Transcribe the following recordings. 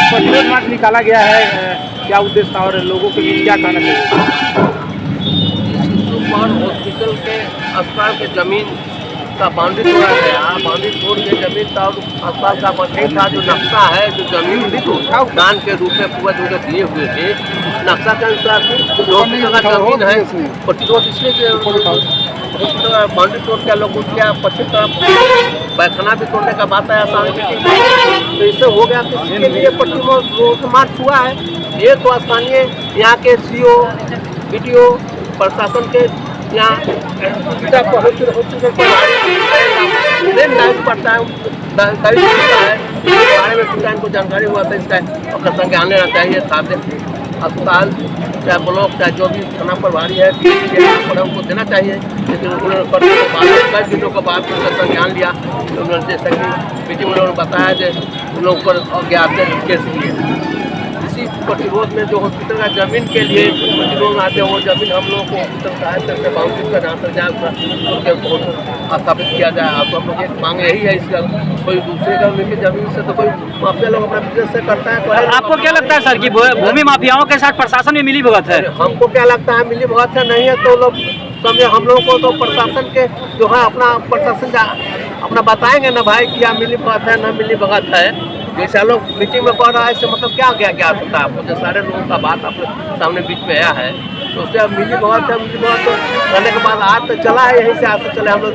प्रतिरोध मार्च निकाला गया है, क्या उद्देश्य था और लोगों के बीच क्या कहना चाहिए? और हॉस्पिटल के अस्पताल के जमीन का बाउंड्री तोड़ा गया। बाउंड्री तोड़ के जमीन का और अस्पताल का नहीं था, जो नक्शा है, जो जमीन भी तो दान के रूप में पूरा जो दिए हुए थे, नक्शा के अनुसार जो भी जगह जमीन है प्रतिरोध इसलिए बाउंड्री तोड़ के लोग क्या पश्चिम तरफ पैखाना भी तोड़ने का बात आया सामने, तो इससे हो गया कि इसके लिए प्रतिरोध मार्च हुआ है। ये तो स्थानीय यहाँ के CO, BDO प्रशासन के यहाँ पड़ता है, बारे में पूरा इनको जानकारी हुआ था, इसका अपना संज्ञान लेना चाहिए। साथ अस्पताल चाहे ब्लॉक चाहे जो भी थाना प्रभारी है उनको देना चाहिए, लेकिन उन्होंने कई दिनों के बाद उनका संज्ञान लिया। उन्होंने जैसा कि मीटिंग में उन्होंने बताया कि उन लोगों पर अज्ञात केस किए। इसी प्रतिरोध में जो हॉस्पिटल का जमीन के लिए प्रतिरोध आते हैं, वो जमीन हम लोगों को हॉस्पिटल सहायता से बाउंड्री का जहाँ तक जाए स्थापित किया जाए। तो हम लोग एक मांग यही है, इसका कोई दूसरे का उनकी जमीन से तो कोई माफिया लोग अपना बिजनेस से करता है। तो आपको क्या लगता है सर कि भूमि माफियाओं के साथ प्रशासन में मिली भगत है? हमको क्या लगता है मिली भगत है नहीं है, तो लोग समझे हम लोगों को तो प्रशासन के जो है अपना प्रशासन अपना बताएंगे ना भाई कि मिली भगत है ना मिली भगत है। जैसे लोग मीटिंग में पढ़ रहा है, इससे मतलब क्या क्या क्या होता है आपको, जो सारे लोगों का बात अपने सामने बीच में आया है, तो उससे अब मिली भगत है मिली भगत तो रहने के बाद आज तो चला है, यहीं से आज तो चले हम लोग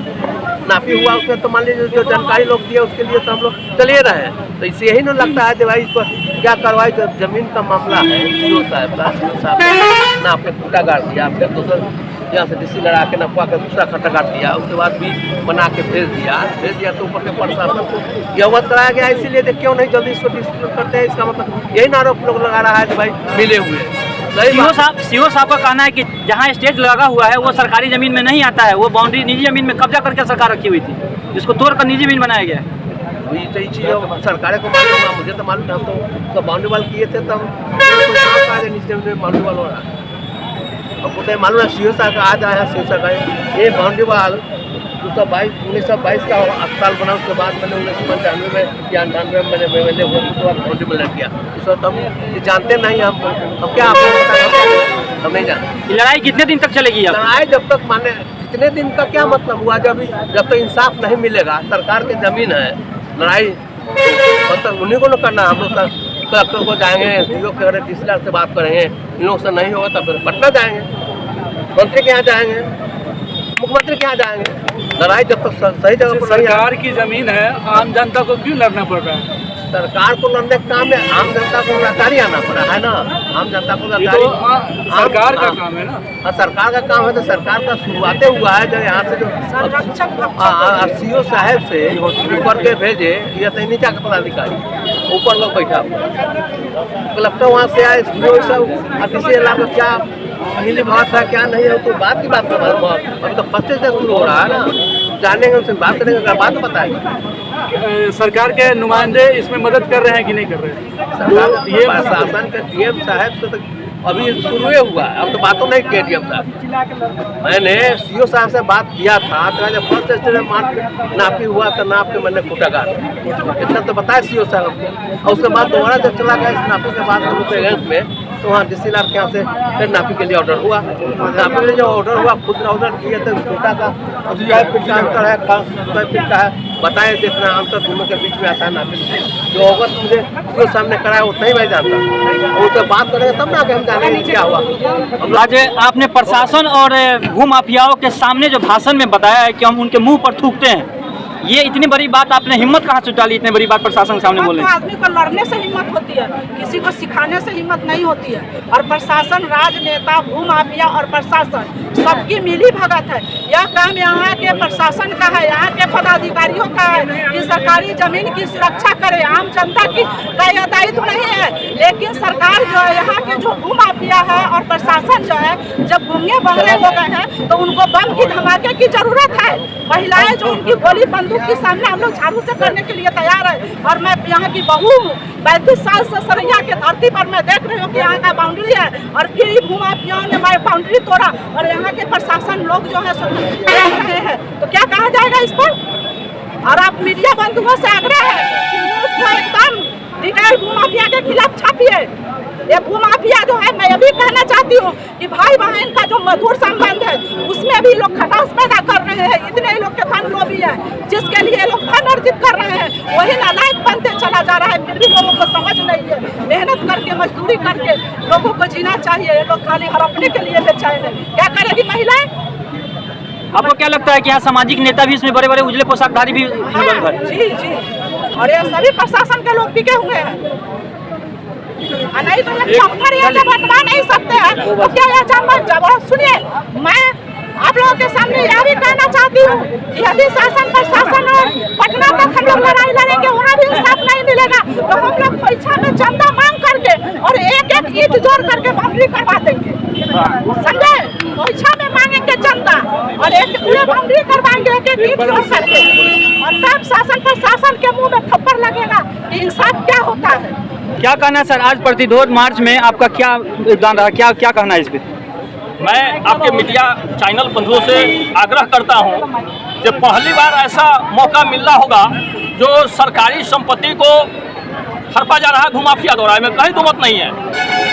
नापी हुआ उसमें, तो मान लीजिए जो जानकारी लोग दिए उसके लिए तो हम लोग चलिए रहे। तो इससे यही नहीं लगता है कि भाई इस पर क्या कार्रवाई, जो जमीन का मामला है CO साहब ना आपने खूटा गाड़ दिया, आपने दूसरा यहाँ से DC लड़ा के नपवा कर दूसरा खट्टा काट दिया, उसके बाद भी बना के भेज दिया तो ऊपर के प्रशासन को यह अवगत कराया गया। इसीलिए क्यों नहीं जल्दी इसको डिस्ट्रीब्यूट करते हैं, इसका मतलब यही आरोप लोग लगा रहा है कि भाई मिले हुए। CO साहब का कहना है कि जहाँ स्टेज लगा हुआ है वो सरकारी जमीन में नहीं आता है, वो बाउंड्री निजी जमीन में कब्जा करके सरकार रखी हुई थी, जिसको तोड़कर निजी जमीन बनाया गया है। तो ये चीज़ सरकार को मालूम है, मुझे तो मालूम था, हम तो बाउंड्री वाल किए थे तब बाउंड्री वाल हो रहा है। हमको तो मालूम है CO साहब का आज आया है, CO साहब का ये बाउंड्री वाल 1922 का अस्पताल बना, उसके बाद मैंने 1995 में या 98 में मैंने बाउंड्री में लग गया। इस वक्त हम जानते नहीं, हम क्या आपको हम नहीं जानते। लड़ाई कितने दिन तक चलेगी? लड़ाई जब तक माने कितने दिन का क्या मतलब हुआ, जब तक इंसाफ नहीं मिलेगा, सरकार की जमीन है, लड़ाई मतलब उन्हीं को करना। हम लोग कलेक्टर को जाएंगे, DO के DC से बात करेंगे, इन लोग से नहीं होगा तो फिर पटना जाएंगे, मंत्री के यहाँ जाएंगे, मुख्यमंत्री के यहाँ जाएंगे। लड़ाई जब तक सही जगह पर सरकार की जमीन है, आम जनता को क्यों लड़ना पड़ रहा है? सरकार को लड़ने का काम है, आम जनता को लाचारी आना पड़ा है ना, आम जनता को लाचारी सरकार का काम है ना। सरकार का काम है, तो सरकार का शुरुआते हुआ है जब यहाँ से जो CO साहब से ऊपर के भेजे, या तो नीचा का पदाधिकारी ऊपर लोग बैठा कलेक्टर वहाँ से आए, DC इलाका क्या मिली भगत है क्या नहीं है, तो बात की बात अभी तो फर्स्ट से शुरू हो रहा है ना, जानेंगे उनसे बात करेंगे, बात बताएंगे। सरकार के नुमाइंदे इसमें मदद कर रहे हैं कि नहीं कर रहे हैं? ये प्रशासन के DM साहब से तो अभी शुरू हुआ है, अब तो बातों नहीं किया DM साहब। मैंने CO साहब से बात किया था, तो जब फर्स्ट स्टेज में मार्च नापी हुआ तो नाप के मैंने खूटा गाड़ इतना तो बताया CO साहब को। और उसके बाद दोबारा जब चला गया इस नापी के बाद हम लोग एजेंट में, तो वहाँ DC लाल के यहाँ से फिर नापी के लिए ऑर्डर हुआ। नापी के लिए जो ऑर्डर हुआ खुद ने ऑर्डर किए थे, खूटा का 5 फीट का अंतर है, 5 फीट का है, बताए देखना अंतर दोनों के बीच में आता है नापी। जो अगस्त मुझे CO सामने कराया उतना ही मैं जानता, और उससे बात करेंगे तब ना कि हम जानेंगे क्या हुआ। आज आपने प्रशासन और भूमाफियाओं के सामने जो भाषण में बताया है कि हम उनके मुंह पर थूकते हैं, ये इतनी बड़ी बात आपने हिम्मत कहाँ से डाली, इतनी बड़ी बात प्रशासन के सामने बोलने? आदमी को लड़ने से हिम्मत होती है, किसी को सिखाने से हिम्मत नहीं होती है। और प्रशासन, राजनेता, भूमाफिया और प्रशासन सबकी मिली भगत है। यह काम यहाँ के प्रशासन का है, यहाँ के पदाधिकारियों का है कि सरकारी जमीन की सुरक्षा करे, आम जनता की का यह दायित्व नहीं है। लेकिन सरकार जो है, यहाँ के जो भूमाफिया है और प्रशासन जो है, जब गूंगे बहरे हो गए हैं तो उनको बम की धमाके की जरूरत है। महिलाएं जो उनकी गोली बंदूक के सामने हम लोग झाड़ू से करने के लिए तैयार है। और मैं यहाँ की बहू 35 साल से सरैया के धरती पर मैं देख रही हूँ कि यहाँ का बाउंड्री है, और फिर भूमाफियाओं ने हमारी बाउंड्री तोड़ा, और यहाँ के प्रशासन लोग जो है देख रहे हैं, तो क्या कहा जाएगा इस पर? और आप मीडिया बंधुओं से आग्रह है कि न्यूज़ को एकदम रिटायर्ड भूमाफिया के खिलाफ ये भूमाफिया जो है, मैं ये भी कहना चाहती हूँ कि भाई बहन का जो मधुर संबंध है उसमें भी लोग खटास पैदा कर रहे हैं। इतने लोग के धन लोभी है जिसके लिए लोग धन अर्जित कर रहे हैं, वही नालायक बनते चला जा रहा है। फिर भी लोगों को समझ नहीं है, मेहनत करके मजदूरी करके लोगों को जीना चाहिए। ये लोग खाली हड़पने के लिए बेचैन है। क्या करेगी महिलाएं? आपको क्या लगता है कि यहाँ सामाजिक नेता भी इसमें बड़े बड़े उजले पोशाकधारी भी हाँ, जी जी, और ये सभी प्रशासन के लोग बिके हुए हैं। नहीं तो ये चौपर ये जब हटवा नहीं सकते हैं तो क्या ये जब सुनिए, मैं आप लोगों के सामने यह भी कहना चाहती हूँ, यदि शासन प्रशासन और पटना तक हम लोग लड़ाई लड़ेंगे, वहाँ भी इंसाफ नहीं मिलेगा तो हम लोग परीक्षा में चंदा मांग करके और एक एक ईंट जोड़ करके बाउंड्री करवा देंगे। समझे? परीक्षा में मांगेंगे चंदा और एक पूरे बाउंड्री करवाएंगे एक एक ईंट जोड़ करके, और तब शासन प्रशासन के मुंह में थप्पड़ लगेगा कि इंसाफ क्या होता है। क्या कहना है सर, आज प्रतिरोध मार्च में आपका क्या योगदान रहा, क्या कहना है इस पर? मैं आपके मीडिया चैनल बंधुओं से आग्रह करता हूं कि पहली बार ऐसा मौका मिलना होगा जो सरकारी संपत्ति को हड़पा जा रहा है भूमाफिया द्वारा, में कहीं दुमत नहीं है।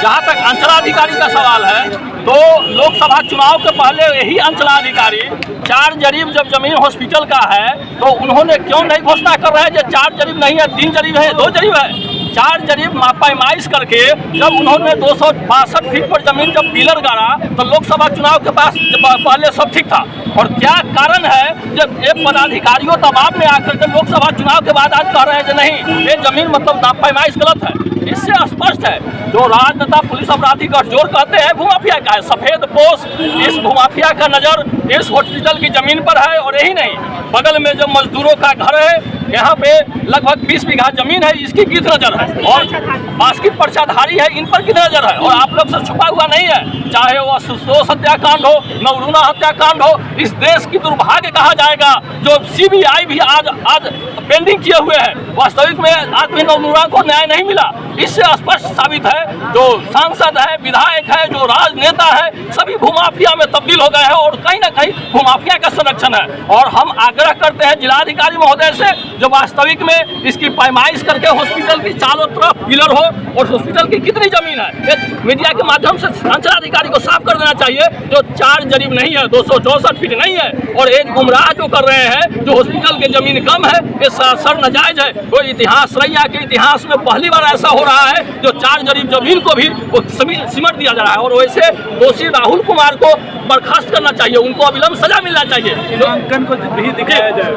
जहां तक अंचलाधिकारी का सवाल है तो लोकसभा चुनाव के पहले यही अंचलाधिकारी 4 जरीब जब जमीन हॉस्पिटल का है तो उन्होंने क्यों नहीं घोषणा कर रहे हैं कि 4 जरीब नहीं है, 3 जरीब है, 2 जरीब है। 4 जरीब पैमाइश करके जब उन्होंने 262 फीट पर जमीन जब पिलर गाड़ा तो लोकसभा चुनाव के पास पहले सब ठीक था। और क्या कारण है जब ये पदाधिकारियों दबाव में आकर के लोकसभा चुनाव के बाद आज कह रहे हैं कि नहीं ये जमीन मतलब पैमाइश गलत है। इससे स्पष्ट है जो राजनेता पुलिस अपराधी गठजोड़ कहते हैं भूमाफिया का है। सफेद पोश इस भूमाफिया का नजर इस हॉस्पिटल की जमीन पर है। और यही नहीं, बगल में जो मजदूरों का घर है यहाँ पे लगभग 20 बीघा जमीन है, इसकी किस नजर है, और बास्की पर्चाधारी है, इन पर किस नजर है। और आप लोग से छुपा हुआ नहीं है, चाहे वो आशुतोष हत्याकांड हो, नवरूणा हत्याकांड हो, इस देश की दुर्भाग्य कहा जाएगा जो CBI भी आज पेंडिंग किए हुए है। वास्तविक में आज भी नवरूणा को न्याय नहीं मिला। इससे स्पष्ट साबित है जो सांसद है, विधायक है, जो राजनेता है, सभी भूमाफिया में तब्दील हो गए हैं और कहीं ना कहीं भूमाफिया का संरक्षण है। और हम आग्रह करते हैं जिलाधिकारी महोदय से जो वास्तविक में इसकी पैमाइश करके हॉस्पिटल की चारों तरफ पिलर हो और हॉस्पिटल की कितनी जमीन है मीडिया के माध्यम से अंचलाधिकारी को साफ कर देना चाहिए। जो 4 जरीब नहीं है, 264 फीट नहीं है, और एक गुमराह जो कर रहे हैं जो हॉस्पिटल की जमीन कम है, ये सर नाजायज है। तो इतिहास रैया के इतिहास में पहली बार ऐसा हो रहा है जो 4 जरीब जमीन को भी सिमट दिया जा रहा है। और वैसे दोषी राहुल कुमार को बर्खास्त करना चाहिए, उनको अविलंब सजा मिलना चाहिए। को भी दिखाया जाए।